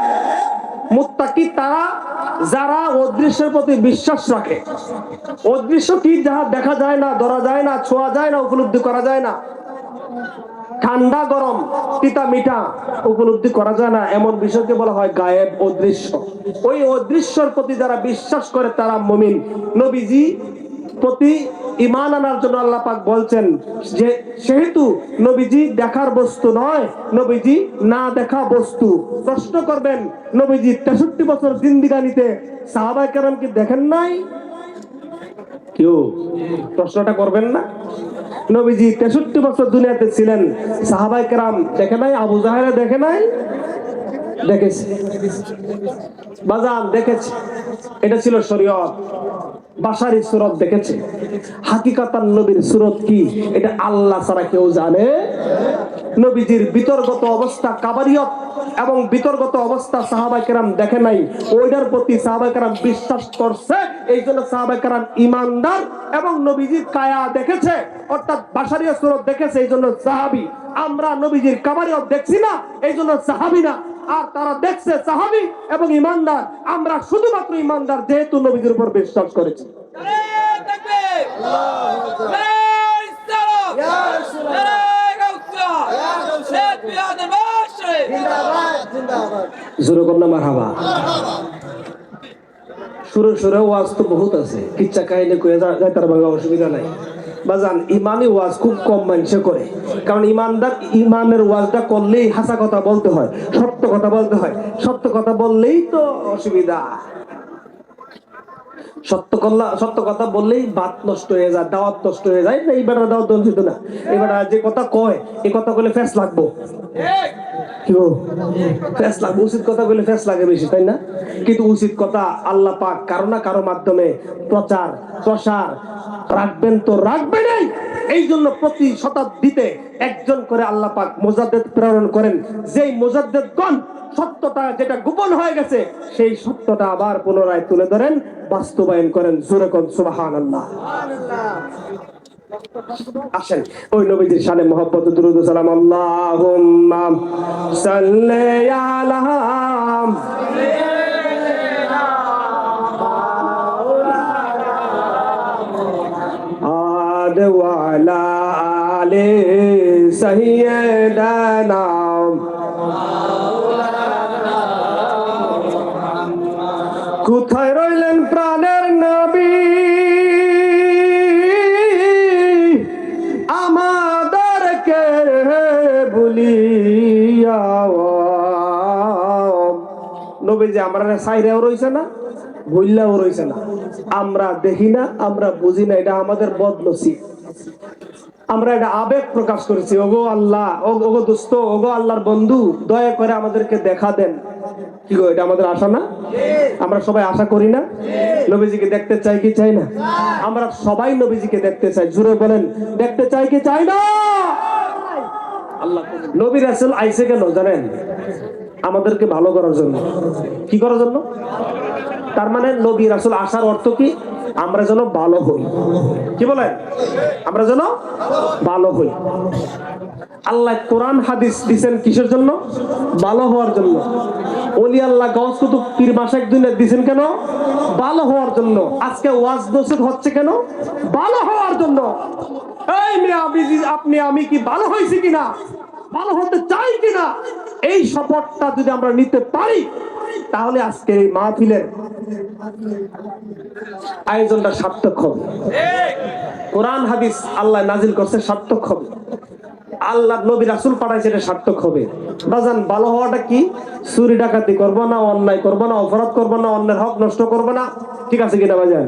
মুত্তাকি তারা যারা অদৃশ্যের প্রতি বিশ্বাস রাখে। অদৃশ্য কি? যাহা দেখা যায় না, ধরা যায় না, ছোঁয়া যায় না, উপলব্ধি করা যায় না। ঠান্ডা গরম, তিতা মিঠা উপলব্ধি করা যায় না, এমন বিষয়কে বলা হয় গায়েব, অদৃশ্য। ওই অদৃশ্যের প্রতি যারা বিশ্বাস করে তারা মুমিন। নবীজি প্রতি ঈমান আনার জন্য আল্লাহ পাক বলছেন যে যেহেতু নবীজি দেখার বস্তু নয়, নবীজি না দেখা বস্তু। প্রশ্ন করবেন, নবীজি 63 বছর জিন্দিগানিতে সাহাবায়ে কেরাম কি দেখেন নাই? কেউ প্রশ্নটা করবেন না? নবীজি 63 বছর দুনিয়াতে ছিলেন, সাহাবায়ে কেরাম দেখে নাই? আবু জাহেল দেখে নাই? দেখেছে বাজান, দেখেছে। এটা ছিল শরীয়ত। বাশারি সুরত দেখেছে, হাকিকাতান নবীর সুরত কি এটা আল্লাহ ছাড়া কেউ জানে। নবীজির বিতর্গত অবস্থা কাবারিয়ত এবং বিতর্গত অবস্থা সাহাবায়ে কেরাম দেখে নাই, ওইটার প্রতি সাহাবায়ে কেরাম বিশ্বাস করছে। এই জন্য সাহাবায়ে কেরাম ঈমানদার এবং নবীজির কায়া দেখেছে, অর্থাৎ বাশারিয়া সুরত দেখেছে, এই জন্য সাহাবী। আমরা নবীজির কাবারিয়ত দেখছি না, এই জন্য সাহাবী না। আর তারা দেখছে সাহাবী এবং ঈমানদার। আমরা শুধুমাত্র ঈমানদার, যেহেতু নবীজির উপর বিশ্বাস করেছি। মারহাবা। সুরে সুরে ওয়াজ তো বহুত আছে, কিচ্ছা কাহিনী কয়ে যাইতার ভাঙা অসুবিধা নাই বাজান। ইমানি ওয়াজ খুব কম মানুষে করে, কারণ ইমানদার ইমানের ওয়াজটা করলেই হাসা কথা বলতে হয়, সত্য কথা বলতে হয়। সত্য কথা বললেই তো অসুবিধা। সত্য কথা বললেই বাত নষ্ট হয়ে যায়, দাওয়াত নষ্ট হয়ে যায়। এইবার দাওয়াত দঞ্চিত না, এবার যে কথা কয় এই কথা বলে ফেস লাগবো, কি গো ফেস লাগবে। উচিত কথা বলে ফেস লাগে বেশি, তাই না? কিন্তু উচিত কথা আল্লাহ পাক কারো না কারো মাধ্যমে প্রচার প্রসার রাখবেন তো রাখবেনই। এই জন্য প্রতি শতাব্দীতে একজন করে আল্লাহ পাক মুজাদ্দিদ প্রেরণ করেন, যেই মুজাদ্দিদগণ সত্যটা যেটা গোপন হয়ে গেছে সেই সত্যটা আবার পুনরায় তুলে ধরেন, বাস্তবায়ন করেন। জোরে কোন সুবহানাল্লাহ। আসেন ওই নবীজির শানে মুহাব্বত দুরূদ সালাম। আল্লাহুম্মা সাল্লি আলা ওয়া আলা আলি সাইয়্যিদানা কোথায় রইলেন প্রাণের নবী, আমাদেরকে ভুলিয়া। নবী যে আমরা সাইরেও রইছে না, ভুললেও রইছে না। আমরা দেখি না, আমরা বুঝি না, এটা আমাদের বদনসিব। আমরা এটা আবেগ প্রকাশ করেছি। ওগো আল্লাহ, ওগো দোস্ত, ওগো আল্লাহর বন্ধু, দয়া করে আমাদেরকে দেখা দেন। কি গো, এটা আমাদের আশা না? আমরা সবাই আশা করি না? নবীজিকে দেখতে চাই কি চাই না? আমরা সবাই নবীজিকে দেখতে চাই। জোরে বলেন, দেখতে চাই কি চাই না? আল্লাহ নবী রাসূল আইছে কেন জানেন? আমাদেরকে ভালো করার জন্য। কি করার জন্য? তার মানে নবী রাসূল আসার অর্থ কি? আমরা যেন ভালো হই। কি বলেন? আমরা যেন ভালো হই। আল্লাহ কোরআন হাদিস দিবেন কিসের জন্য? ভালো হওয়ার জন্য। ওলি আল্লাহ গাউস কুতুব পীর মাশায়েখ দুনিয়া দিবেন কেন? ভালো হওয়ার জন্য। আজকে ওয়াজ নসিহত হচ্ছে কেন? ভালো হওয়ার জন্য। এই মিয়া আপনি আমি কি ভালো হইছি কিনা, ভালো হতে চাই কিনা, এই শপথটা যদি আমরা নিতে পারি তাহলে আজকে এই মাহফিলের আয়োজনটা সার্থক হবে। কোরআন হাদিস আল্লাহ নাজিল করছে, সার্থক হবে। আল্লাহ নবী রাসূল পাঠাইছে, এটা সার্থক হবে। বাজান, ভালো হওয়াটা কি? চুরি ডাকাতি করবো না, অন্যায় করবো না, অপরাধ করবো না, অন্যের হক নষ্ট করবো না, ঠিক আছে কিনা বাজান?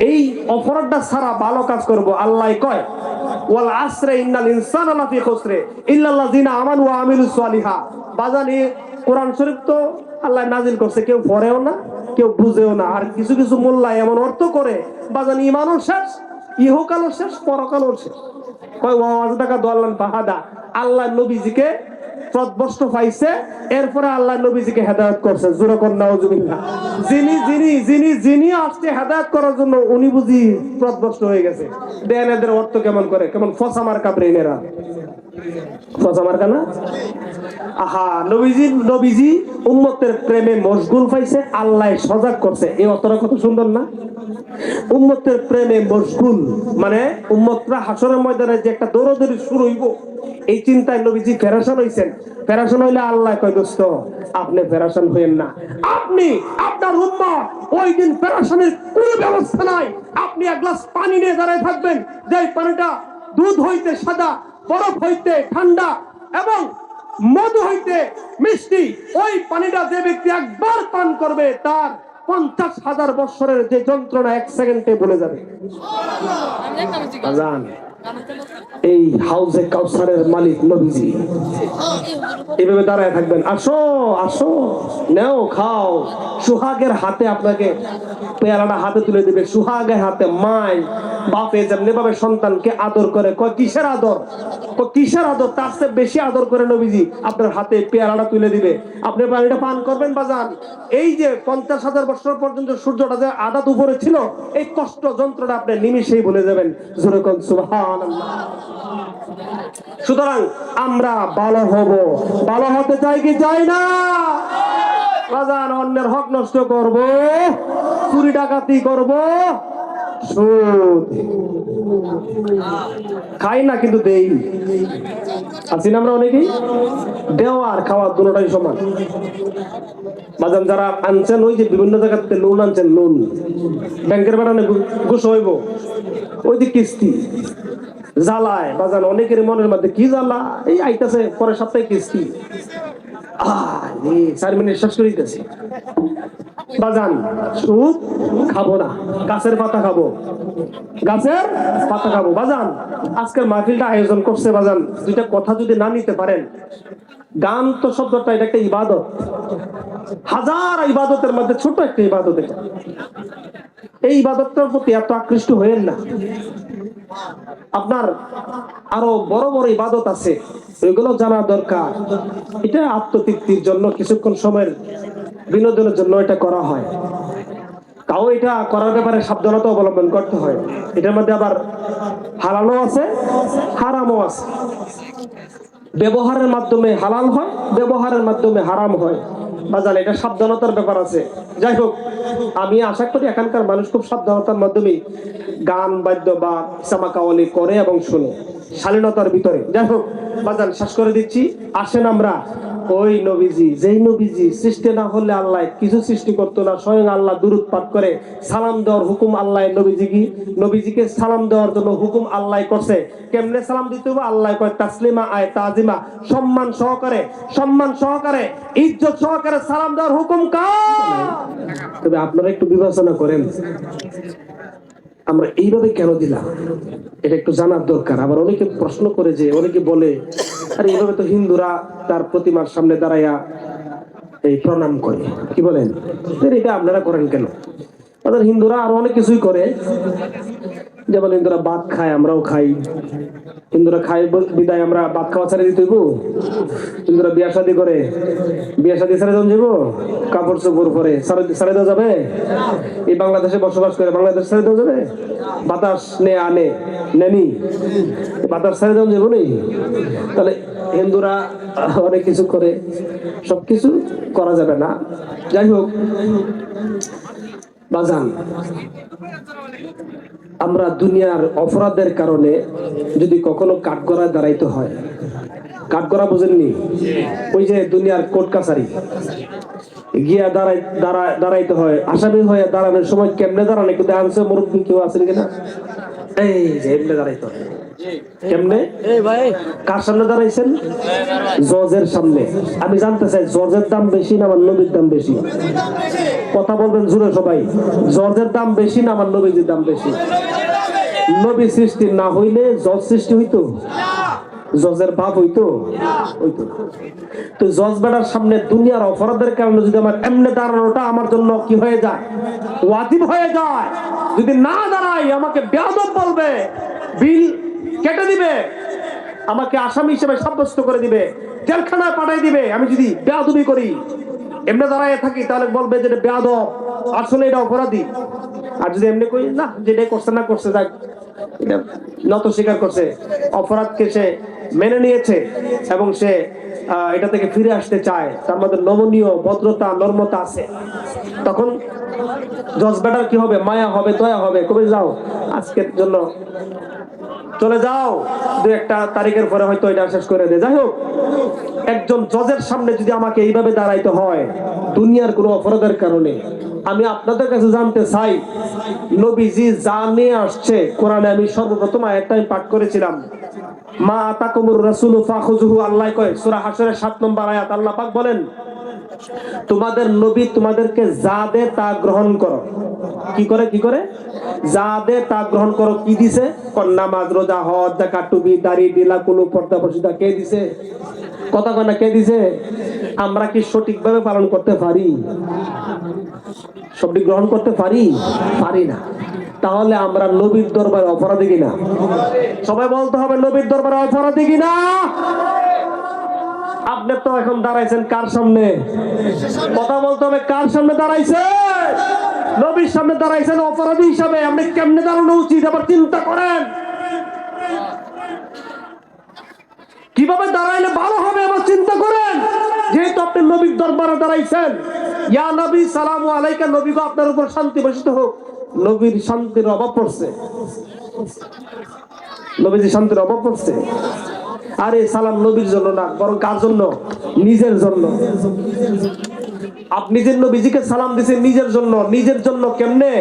এই অপরাধটা ছাড়া ভালো কাজ করবো। আল্লাহ কয় ওয়াল আসরে ইন্নাল ইনসানা লাফি খুসরে ইল্লাল্লাযিনা আমানু ওয়া আমিলুস সালিহাত। বাজান, এই কোরআন শরীফ তো আল্লাহ নাজিল করছে, কেউ পড়েও না, কেউ বুঝেও না। আর কিছু কিছু মোল্লা এমন অর্থ করে, বাজান ঈমানও শেষ, ইহকালও শেষ, পরকালও শেষ। কয় ওয়াজ টাকা দোয়াল্লান বাহাদা। আল্লাহ নবীজিকে পথভ্রষ্ট পাইছে, এরপরে আল্লাহ নবীজিকে হেদায়েত করছে। জোরে কোন নাউজুবিল্লাহ। যিনি যিনি যিনি যিনি আসছে হেদায়েত করার জন্য, উনি বুঝি পথভ্রষ্ট হয়ে গেছে। দেন এদের অর্থ কেমন করে, কেমন ফসা মার্কা ব্রেনেরা, ফসা মার্কা না? আহা, নবীজি উম্মতের প্রেমে মশগুল পাইছে, আল্লাহ সজাগ করছে। এই অর্থটা কত সুন্দর না? উম্মতের প্রেমে মশগুল মানে উম্মতরা হাসরের ময়দানে যে একটা দৌড়াদৌড়ি শুরু হইব, এই চিন্তায় নবীজি ফেরাশান হইছেন। ফেরাশান হইলে আল্লাহ কয়, দোস্ত আপনি ফেরাশান হইেন না। আপনি আপনার উম্মত ওই দিন ফেরাশানের কোনো ব্যবস্থা নাই। আপনি এক গ্লাস পানি নিয়ে দাঁড়ায় থাকবেন, যে পানিটা দুধ হইতে সাদা, বরফ হইতে ঠান্ডা এবং মধু হইতে মিষ্টি। ওই পানিটা যে ব্যক্তি একবার পান করবে, তার 50,000 বছরের যে যন্ত্রণা 1 সেকেন্ডে ভুলে যাবে। এই হাউজে কাউসারের মালিক নবীজি। এইভাবে দাঁড়ায় থাকবেন, আসো আসো নেও খাও। সুহাগের হাতে আপনাকে পেয়ালাটা হাতে তুলে দিবে, সুহাগের হাতে। মাই বাপে যেমনি ভাবে সন্তানকে আদর করে, কয় কিসের আদর, কিসের আদর, তার চেয়ে বেশি আদর করে নবীজি আপনার হাতে পেয়ালাটা তুলে দিবে। আপনি পানিটা পান করবেন বাজান। এই যে 50,000 বছর পর্যন্ত সূর্যটা যে আদাত উপরে ছিল, এই কষ্ট যন্ত্রটা আপনি নিমিষেই ভুলে যাবেন। জোরে কোন সুবহানাল্লাহ। সুতরাং আমরা ভালো হব, ভালো হতে চাই কি চাই না? বাজান, অন্যের হক নষ্ট করব, চুরি ডাকাতি করব, সুদ খাই না কিন্তু দেই। আছি না আমরা অনেকেই? দেওয়া আর খাওয়া দুটোটাই সমান। বাজান, যারা আনছেন ওই যে বিভিন্ন জায়গাতে লোন আনছেন, লোন ব্যাংকের বাড়ানো ঘুষ হইব, ওই যে কিস্তি জ্বালায় বাজান অনেকের মনের মধ্যে কি জ্বালা, এই আইতাছে পরের সপ্তাহে কিস্তি। 4 মিনিট শেষ করে দিতেছি। বাজান, সুদ খাবো না, গাছের পাতা খাবো, গাছের পাতা খাবো। বাজান, আজকের মাহফিলটা আয়োজন করছে বাজান, দুইটা কথা যদি না নিতে পারেন, গান তো শব্দটা এটা একটা ইবাদত, হাজার ইবাদতের মধ্যে ছোট একটা ইবাদত। এই ইবাদতটার প্রতি এত আকৃষ্ট হয়েন না। আপনার আরো বড় বড় ইবাদত আছে, ওইগুলো জানা দরকার। এটা আত্মতৃপ্তির জন্য, কিছুক্ষণ সময়ের বিনোদনের জন্য এটা করা হয়। তাও এটা করার ব্যাপারে সাবধানতা অবলম্বন করতে হয়। এটার মধ্যে আবার হালালও আছে, হারামও আছে। ব্যবহারের মাধ্যমে হালাল হয়, ব্যবহারের মাধ্যমে হারাম হয়। বাজান, এটা সাবধানতার ব্যাপার আছে। যাই হোক, আমি আশা করি এখানকার মানুষ খুব সাবধানতার মাধ্যমে গান বাদ্য বা চামাকাওয়ালি করে এবং শুনে, শালীনতার ভিতরে। যাই হোক বাজান, শেষ করে দিচ্ছি। আসেন আমরা ওই নবীজি, যেই নবীজি সৃষ্টি না হলে আল্লাহ কিছু সৃষ্টি করতো না, স্বয়ং আল্লাহ দুরূদ পাঠ করে সালাম দেওয়ার হুকুম আল্লাহ নবীজিকে সালাম দেওয়ার জন্য হুকুম আল্লাহ করছে। কেমনে সালাম দিতে হবে? আল্লাহ কয় তাসলিমা আয় তাজিমা, সম্মান সহকারে ইজ্জত সহকারে সালাম দেওয়ার হুকুম কার? তবে আপনারা একটু বিবেচনা করেন, আমরা এইভাবে কেন দিলাম, এটা একটু জানার দরকার। আবার অনেকে প্রশ্ন করে, যে অনেকে বলে, আরে এইভাবে তো হিন্দুরা তার প্রতিমার সামনে দাঁড়াইয়া এই প্রণাম করে, কি বলেন, এটা আপনারা করেন কেন? তাদের হিন্দুরা আরো অনেক কিছুই করে, যেমন হিন্দুরা ভাত খায়, আমরাও খাই। হিন্দুরা খায় বিদায় আমরা ভাত খাওয়া ছেড়ে দিতে হইব। হিন্দুরা বিয়া শাদী করে, বিয়া শাদী ছেড়ে দেওয়া যাবো? কাপড় চোপড় পরে ছেড়ে দেওয়া যাবে? এই বাংলাদেশে বসবাস করে বাংলাদেশ ছেড়ে দেওয়া যাবে? বাতাস নেনি বাতাস ছেড়ে দেওয়া যাবো নেই? তাহলে হিন্দুরা অনেক কিছু করে, সবকিছু করা যাবে না। যাই হোক বাজান, আমরা দুনিয়ার অপরাধের কারণে যদি কখনো কাঠগড়ায় দাঁড়াইতে হয়, কাঠগড়া বুঝেননি? ওই যে দুনিয়ার কোর্ট কাছারি গিয়া দাঁড়াইতে হয়, আসামি হয়ে দাঁড়ানোর সময় কেমনে দাঁড়ানো কিন্তু আনসার মুরব্বী কেউ আছেন কিনা? এই যে এমনি দাঁড়াইতে হয়। কেমনে? কার সামনে দাঁড়াইছেন? জজের সামনে। আমি জানতে চাই, জজের দাম বেশি না আমার নবীর দাম বেশি? কথা বলবেন জোরে সবাই। জজের দাম বেশি না আমার নবীর দাম বেশি? নবী সৃষ্টি না হইলে জজ সৃষ্টি হইতো? জজের ভাব হইতো? তো জজ বেটার সামনে দুনিয়ার অপরাধের কারণে যদি আমার এমনি দাঁড়ানোটা আমার জন্য কি হয়ে যায়? ওয়াজিব হয়ে যায়। যদি না দাঁড়াই আমাকে বেয়াদব বলবে, বিল কেটে দিবে, আমাকে আসামি হিসেবে সাব্যস্ত করে দিবে, জেলখানায় পাঠাই দিবে। আমি যদি বেয়াদবি করি, এমনি দাঁড়ায় থাকি, তাহলে বলবে যে এটা বেয়াদব, আসলে এটা অপরাধী। আর যদি এমনি কই না, যেটা করছে না করছে, যাক, এটা নত স্বীকার করছে, অপরাধকে সে মেনে নিয়েছে এবং সে এটা থেকে ফিরে আসতে চায়, তার মধ্যে নমনীয় ভদ্রতা নর্মতা আছে, তখন জজ বেটার কি হবে? মায়া হবে, দয়া হবে, কবে যাও আজকের জন্য চলে যাও, 2-1 তারিখের পরে হয়তো এটা শেষ করে দেয়। যাই হোক, একজন জজের সামনে যদি আমাকে এইভাবে দাঁড়াইতে হয় দুনিয়ার কোনো অপরাধের কারণে, আমি আপনাদের কাছে জানতে চাই, নবীজি যা নিয়ে আসছে কোরআনে, আমি সর্বপ্রথম আয়াতটা পাঠ করেছিলাম, মা আতাকুমুর রাসূলু ফাখুযুহু, আল্লাহ কয় সূরা হাশরের 7 নম্বর আয়াত, আল্লাহ পাক বলেন তোমাদের নবী তোমাদেরকে যা দে তা গ্রহণ করো। কি করে যা দে তা গ্রহণ করো। কি দিছে? নামাজ, রোজা, হজ, যাকাত, টুপি, দাড়ি, ডিলা, কুলু, পর্দা, প্রশিদা কে দিছে? কথা কয় না, কে দিছে? আমরা কি সঠিকভাবে পালন করতে পারি? সবটি গ্রহণ করতে পারি না। তাহলে আমরা নবীর দরবারে অপরাধী কিনা? সবাই বলতে হবে, নবীর দরবারে অপরাধী কিনা? আপনি তো এখন দাঁড়াইছেন কার সামনে? কথা বলতে হবে, কার সামনে দাঁড়াইছে? নবীর সামনে দাঁড়াইছেন অপরাধী হিসাবে। আপনি কেমনে দাঁড়ানো উচিত আবার চিন্তা করেন। কিভাবে দাঁড়াইলে ভালো হবে আবার চিন্তা করেন। যেহেতু আপনি নবীর দরবারে দাঁড়াইছেন, ইয়া নবী সালামু আলাইকা, নবী গো আপনার উপর শান্তি বর্ষিত হোক। নবীর শান্তির অভাব পড়ছে। নবীজি শান্তির অভাব পড়ছে। আরে সালাম নবীর জন্য না, বরং কার জন্য? নিজের জন্য। আপনি যে নবীজিকে সালাম দিয়েছেন নিজের জন্য। নিজের জন্য কেমনে?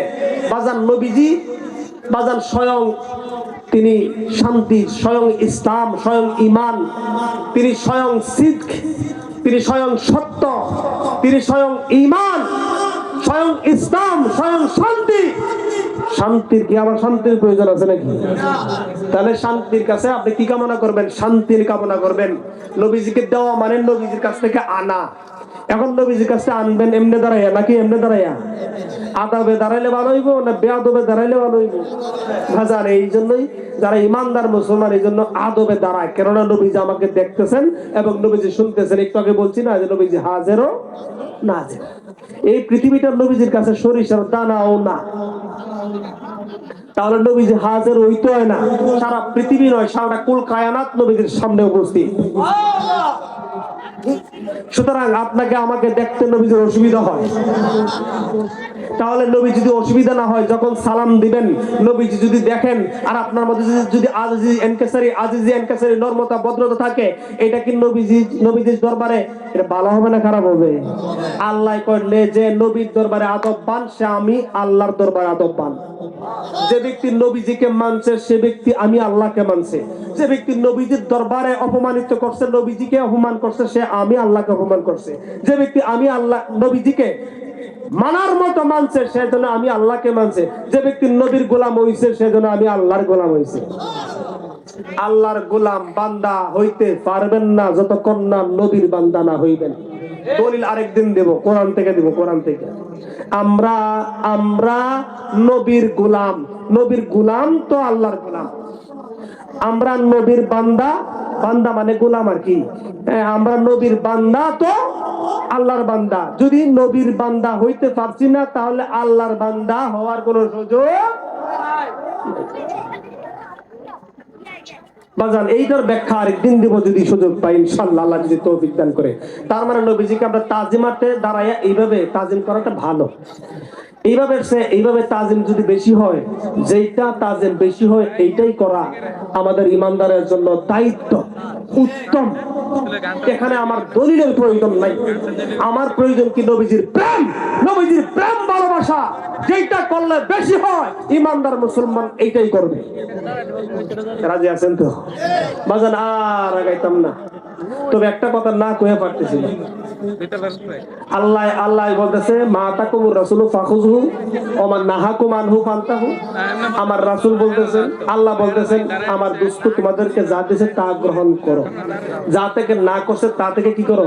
বাজান নবীজি বাজান স্বয়ং তিনি শান্তি, স্বয়ং ইসলাম, স্বয়ং ঈমান, তিনি স্বয়ং সিদ্ক, তিনি স্বয়ং সত্য, তিনি স্বয়ং ঈমান, স্বয়ং ইসলাম, স্বয়ং শান্তি। শান্তির কি আবার শান্তির প্রয়োজন আছে নাকি? তাহলে শান্তির কাছে আপনি কি কামনা করবেন? শান্তির কামনা করবেন। নবীজিকে দেওয়া মানে নবীজির কাছ থেকে আনা। এখন নবীজির কাছে আনবেন এমনে দাঁড়াইয়া নাকি এমনে দাঁড়াইয়া? আদাবে দাঁড়াইলে ভালো হইব না বেআদবে দাঁড়াইলে ভালো হইব? বাজার এই জন্যই যারা ইমানদার মুসলমান এই জন্য আদবে দাঁড়ায়। কেননা নবীজি আমাকে দেখতেছেন এবং নবীজি শুনতেছেন। একটু আগে বলছি না যে নবীজি হাজেরও নাজের। এই পৃথিবীটার নবীজির কাছে সরিষার দানাও না। তাহলে নবীজি হাজের হইতে হয় না। সারা পৃথিবী নয়, সারা কুল কায়নাত নবীজির সামনে উপস্থিত। সুতরাং আপনাকে আমাকে দেখতে নবীজির অসুবিধা হয়। তাহলে নবী যদি অসুবিধা না হয়, যখন সালাম দিবেন নবীজি যদি দেখেন আর আপনার মধ্যে যদি আজিজি এনকাসারি নরমতা ভদ্রতা থাকে, এটা কি নবীজির দরবারে এটা ভালো হবে না খারাপ হবে? আল্লাহ করলে যে নবীর দরবারে আদববান, সে আমি আল্লাহর দরবারে আদববান। যে ব্যক্তি নবীজিকে মানছে সে ব্যক্তি আমি আল্লাহকে মানছে। যে ব্যক্তি নবীজির দরবারে অপমানিত করছে, নবীজিকে অপমান করছে, সে আমি আল্লাহকে অপমান করছে। যে ব্যক্তি আমি আল্লাহ নবীজিকে মানার মতো মানছে, সেজন্য আমি আল্লাহকে মানছে। যে ব্যক্তি নবীর গোলাম হইছে, সেজন্য আমি আল্লাহর গোলাম হইছে। আল্লাহর গোলাম বান্দা হইতে পারবেন না যতক্ষণ না নবীর বান্দা না হইবেন। দলিল আরেকদিন দেব, কোরআন থেকে দেব। কোরআন থেকে আমরা নবীর গোলাম। নবীর গোলাম তো আল্লাহর গোলাম। আমরা নবীর বান্দা, বান্দা মানে গোলাম আর কি। আমরা নবীর বান্দা তো আল্লাহর বান্দা। যদি নবীর বান্দা হইতে পারছি না, তাহলে আল্লাহর বান্দা হওয়ার কোন সুযোগ নাই। বাজান এইটার ব্যাখ্যা আরেকদিন দিব যদি সুযোগ পাই, ইনশাআল্লাহ, আল্লাহ যদি তৌফিক দান করে। তার মানে নবীজিকে আমরা তাজিমাতে দাঁড়াইয়া এইভাবে তাজিম করাটা ভালো। এইভাবে তাজিম যদি বেশি হয়, যেইটা তাজিম বেশি হয় এইটাই করা আমাদের ইমানদারের জন্য দায়িত্ব, উত্তম। এখানে আমার দলিলের প্রয়োজন নাই। আমার প্রয়োজন কি? নবীজির প্রেম, নবীজির প্রেম ভালোবাসা। যেটা করলে বেশি হয় ইমানদার মুসলমান এইটাই করবে। রাজি আছেন তো? বাজান আর আগাইতাম না, তবে একটা কথা না কয়ে পারতেছি না। আল্লাহ বলতেছে মা তাকুমুর রাসূলু ফাখুযুহু ওয়া মান নাহাকুম আনহু ফান্তাহু। আমার রাসূল বলতেছেন, আল্লাহ বলতেছেন আমার দোস্ত তোমাদেরকে যা দিয়েছে তা গ্রহণ করো, যা থেকে না করছে তা থেকে কি করো?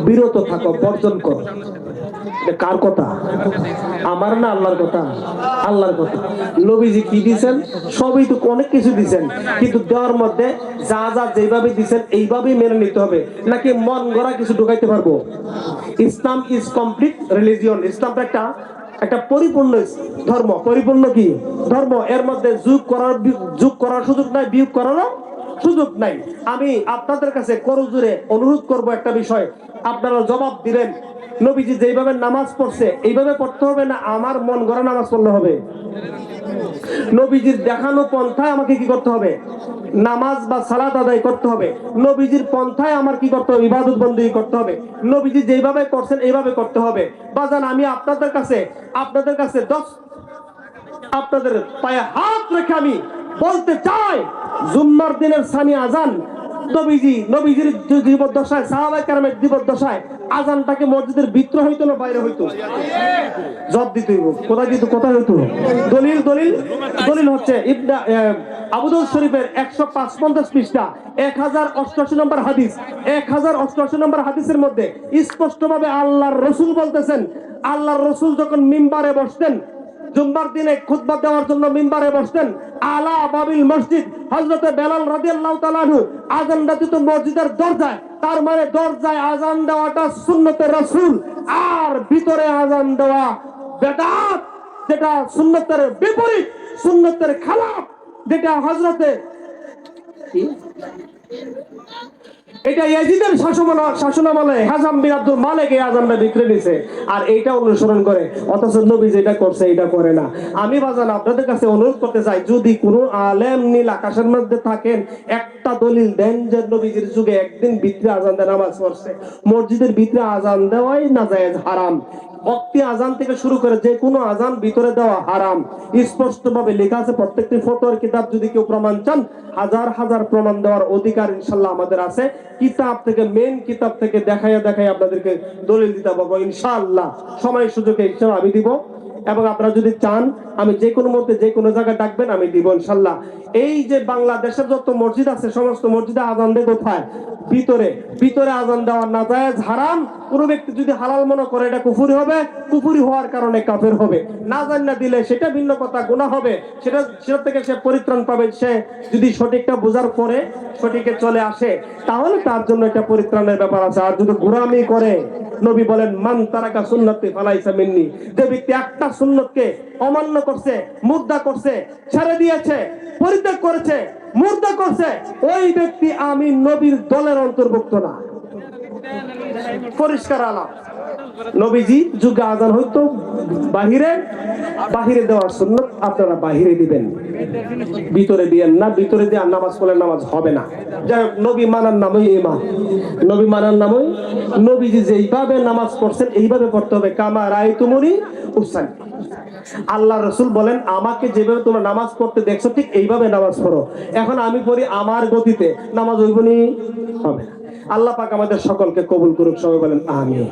বিরত থাকো, বর্জন করো। কার কথা? আমার না আল্লাহর কথা? আল্লাহর কথা। নবীজি কি দিয়েছেন? সবই তো অনেক কিছু দিয়েছেন, কিন্তু দেওয়ার মধ্যে যা যা যেভাবে দিয়েছেন এইভাবেই মেনে নিতে হবে, নাকি মন গড়া কিছু ঢুকাইতে পারবো? ইসলাম ইজ কমপ্লিট রিলিজিয়ন। ইসলামটা একটা পরিপূর্ণ ধর্ম। পরিপূর্ণ কি ধর্ম? এর মধ্যে যোগ করার সুযোগ নাই, বিয়োগ করারও সুযোগ নাই। আমি আপনাদের কাছে করজোরে অনুরোধ করব একটা বিষয়, আপনারা জবাব দিবেন। নবীজি যেইভাবে নামাজ পড়ছে এইভাবে পড়তে হবে না আমার মন গড়া নামাজ পড়লে হবে? নবীজির দেখানো পন্থায় আমাকে কি করতে হবে? নামাজ বা সালাত আদায় করতে হবে। নবীজির পন্থায় আমার কি করতে হবে? ইবাদত বন্দেগী করতে হবে। নবীজি যেভাবে করছেন এইভাবে করতে হবে। বাজান আমি আপনাদের কাছে আপনাদের পায়ে হাত রেখে আমি বলতে চাই, জুম্মার দিনের সানি আজান নবীজির জীবদ্দশায়, সাহাবায়ে কেরামের জীবদ্দশায় আজানটাকে মসজিদের ভিতরে হইতো না বাইরে হইতো? জবাব দিতে হইব। কোথায় হইতো? দলিল দলিল দলিল হচ্ছে আবু দাউদ শরীফের 155 পৃষ্ঠা 1088 নম্বর হাদিস। 1088 নম্বর হাদিসের মধ্যে স্পষ্টভাবে আল্লাহর রাসূল বলতেছেন, আল্লাহর রাসূল যখন মিম্বারে বসতেন, জুম্মার দিনে খুতবা দেওয়ার জন্য মিম্বারে বসতেন, আলা বাবিল মসজিদ, হযরত বেলাল রাদিয়াল্লাহু তাআলা আনহু আযানটা দিত মসজিদের দরজায়। তার মানে দরজায় আযান দেওয়াটা সুন্নতে রাসূল, আর ভিতরে আযান দেওয়া বেদাত, যেটা সুন্নতের বিপরীত, সুন্নতের খেলাফ, যেটা হযরতে এটা ইয়াজিদের শাসনামলে হাসান বিন আব্দুল মালিক এই আযানটা বিক্রি দিয়েছে, আর এইটা অনুসরণ করে। অথচ নবী যেটা করছে এটা করে না। আমি বাজান আপনাদের কাছে অনুরোধ করতে চাই, যদি কোনো আলেম নীল আকাশের মধ্যে থাকেন, একটা দলিল দেন যে নবীজির যুগে একদিন ভিতরে আযান দিয়ে নামাজ পড়ছে। মসজিদের ভিতরে আযান দেওয়াই নাজায়েজ, হারাম। ওয়াক্তি আযান থেকে শুরু করে যে কোনো আযান ভিতরে দেওয়া হারাম, স্পষ্টভাবে লেখা আছে। প্রত্যেকটি ফতোয়ার কিতাব যদি কেউ প্রমাণ চান, হাজার হাজার প্রমাণ দেওয়ার অধিকার ইনশাআল্লাহ আমাদের আছে। কিতাব থেকে, মেন কিতাব থেকে দেখাইয়া আপনাদেরকে দলিল দিতে পারবো ইনশাআল্লাহ। সময় সুযোগে আমি দিব, এবং আপনারা যদি চান আমি যে কোনো মুহূর্তে যে কোনো জায়গায় ডাকবেন, আমি দিব ইনশাআল্লাহ। এই যে বাংলাদেশের যত মসজিদ আছে, সমস্ত মসজিদে আযান দেয় কোথায়? ভিতরে আযান দেওয়া নাজায়েজ, হারাম। কোন ব্যক্তি যদি হালাল মনে করে এটা কুফরি হবে, কুফরি হওয়ার কারণে কাফের হবে। না জানা দিলে সেটা ভিন্ন কথা, গুনাহ হবে। সেটা থেকে সে পরিত্রাণ পাবে, সে যদি সঠিকটা বোঝার পরে সঠিকে চলে আসে, তাহলে তার জন্য একটা পরিত্রাণের ব্যাপার আছে। আর যদি গোরামি করে, নবী বলেন মান তারাকা সুন্নতি ফালাইসা মিন্নি, যে ব্যক্তি একটা সুন্নতকে অমান্য করছে, মুর্দা করছে, ছেড়ে দিয়েছে, পরিত্যাগ করেছে, মুর্দা করছে, ওই ব্যক্তি আমি নবীর দলের অন্তর্ভুক্ত না। পরিষ্কার আলাপ। নবীজি যুগে আযান হইতো বাহিরে দেওয়ার সুন্নাত আপনারা বাহিরে দিবেন, ভিতরে দিয়েন না। ভিতরে দিয়ে নামাজ পড়লে নামাজ হবে না। যাই হোক, নবী মানার নামই ইমান, নবী মানার নামই, নবীজি যেইভাবে নামাজ পড়ছেন এইভাবে পড়তে হবে। কামা রাআইতুমুনি উসাল্লি। আল্লাহ রাসূল বলেন, আমাকে যেভাবে তোমরা নামাজ পড়তে দেখছো ঠিক এইভাবে নামাজ পড়ো। এখন আমি পড়ি আমার গতিতে, নামাজ হইবনি, হবে না। আল্লাহ পাক আমাদের সকলকে কবুল করুক। সবাই বলেন আমিন।